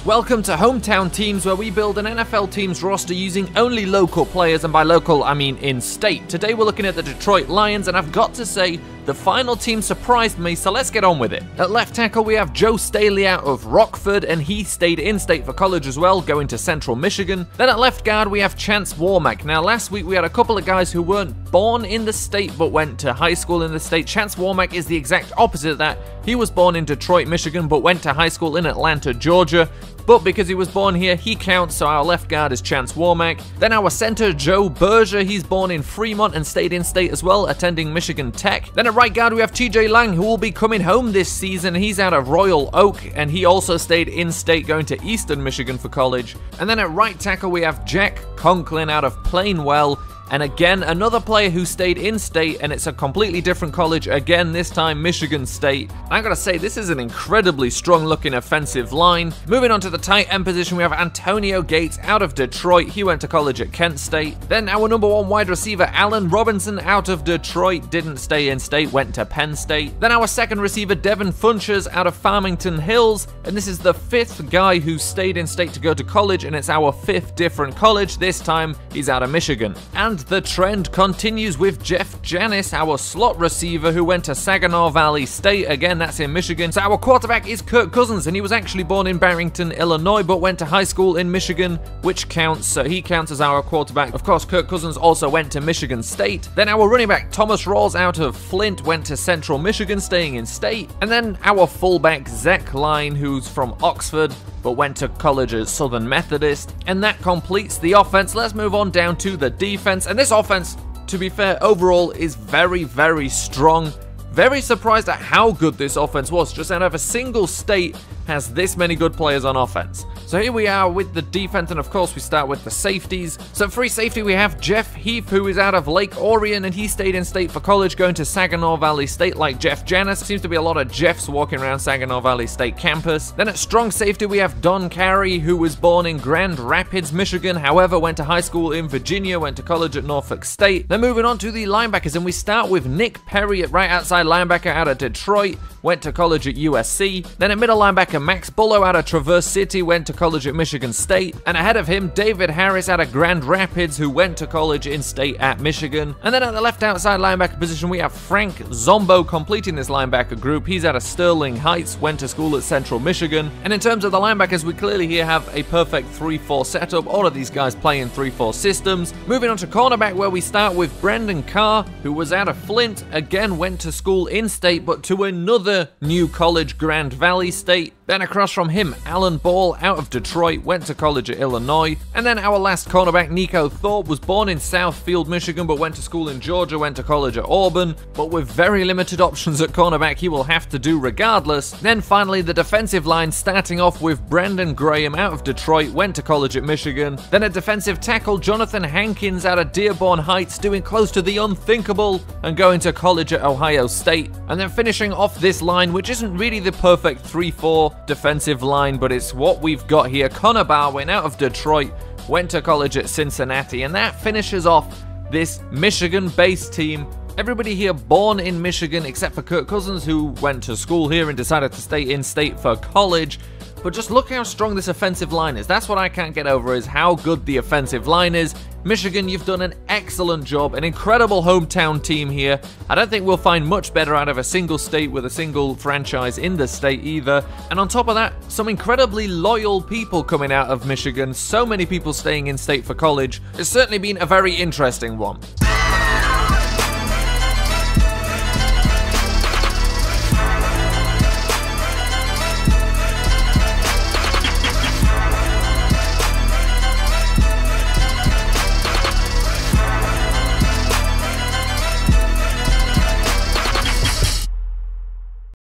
welcome to Hometown Teams, where we build an NFL team's roster using only local players, and by local I mean in-state. Today we're looking at the Detroit Lions, and I've got to say, the final team surprised me, so let's get on with it. At left tackle we have Joe Staley out of Rockford, and he stayed in-state for college as well, going to Central Michigan. Then at left guard we have Chance Warmack. Now last week we had a couple of guys who weren't born in the state but went to high school in the state. Chance Warmack is the exact opposite of that. He was born in Detroit, Michigan, but went to high school in Atlanta, Georgia. But because he was born here, he counts, so our left guard is Chance Warmack. Then our center, Joe Berger, he's born in Fremont and stayed in-state as well, attending Michigan Tech. Then at right guard we have TJ Lang, who will be coming home this season. He's out of Royal Oak, and he also stayed in-state, going to Eastern Michigan for college. And then at right tackle we have Jack Conklin out of Plainwell. And again, another player who stayed in-state, and it's a completely different college, again, this time Michigan State. I gotta say, this is an incredibly strong-looking offensive line. Moving on to the tight end position, we have Antonio Gates out of Detroit. He went to college at Kent State. Then our number one wide receiver, Allen Robinson, out of Detroit, didn't stay in-state, went to Penn State. Then our second receiver, Devin Funchess, out of Farmington Hills, and this is the fifth guy who stayed in-state to go to college, and it's our fifth different college. This time, he's out of Michigan. And the trend continues with Jeff Janis, our slot receiver, who went to Saginaw Valley State. Again, that's in Michigan. So our quarterback is Kirk Cousins, and he was actually born in Barrington, Illinois, but went to high school in Michigan, which counts. So he counts as our quarterback. Of course, Kirk Cousins also went to Michigan State. Then our running back, Thomas Rawls, out of Flint, went to Central Michigan, staying in state. And then our fullback, Zach Line, who's from Oxford, but went to college at Southern Methodist. And that completes the offense. Let's move on down to the defense. And this offense, to be fair, overall is very, very strong. Very surprised at how good this offense was. Just out of a single state has this many good players on offense. So here we are with the defense, and of course we start with the safeties. So free safety we have Jeff Heath, who is out of Lake Orion, and he stayed in state for college, going to Saginaw Valley State like Jeff Janis. Seems to be a lot of Jeffs walking around Saginaw Valley State campus. Then at strong safety we have Don Carey, who was born in Grand Rapids, Michigan, however went to high school in Virginia, went to college at Norfolk State. Then moving on to the linebackers, and we start with Nick Perry at right outside linebacker out of Detroit, went to college at USC. Then at middle linebacker, Max Bullough out of Traverse City, went to college at Michigan State. And ahead of him, David Harris out of Grand Rapids, who went to college in state at Michigan. And then at the left outside linebacker position, we have Frank Zombo completing this linebacker group. He's out of Sterling Heights, went to school at Central Michigan. And in terms of the linebackers, we clearly here have a perfect 3-4 setup. All of these guys play in 3-4 systems. Moving on to cornerback, where we start with Brendan Carr, who was out of Flint, again went to school in state, but to another new college, Grand Valley State. Then across from him, Alan Ball out of Detroit, went to college at Illinois. And then our last cornerback, Nico Thorpe, was born in Southfield, Michigan, but went to school in Georgia, went to college at Auburn. But with very limited options at cornerback, he will have to do regardless. Then finally, the defensive line, starting off with Brandon Graham out of Detroit, went to college at Michigan. Then a defensive tackle, Jonathan Hankins out of Dearborn Heights, doing close to the unthinkable and going to college at Ohio State. And then finishing off this line, which isn't really the perfect 3-4 defensive line, but it's what we've got here. Connor Barwin out of Detroit, went to college at Cincinnati, and that finishes off this Michigan-based team. Everybody here born in Michigan except for Kirk Cousins, who went to school here and decided to stay in state for college. But just look how strong this offensive line is. That's what I can't get over, is how good the offensive line is. Michigan, you've done an excellent job, an incredible hometown team here. I don't think we'll find much better out of a single state with a single franchise in the state either. And on top of that, some incredibly loyal people coming out of Michigan. So many people staying in state for college. It's certainly been a very interesting one.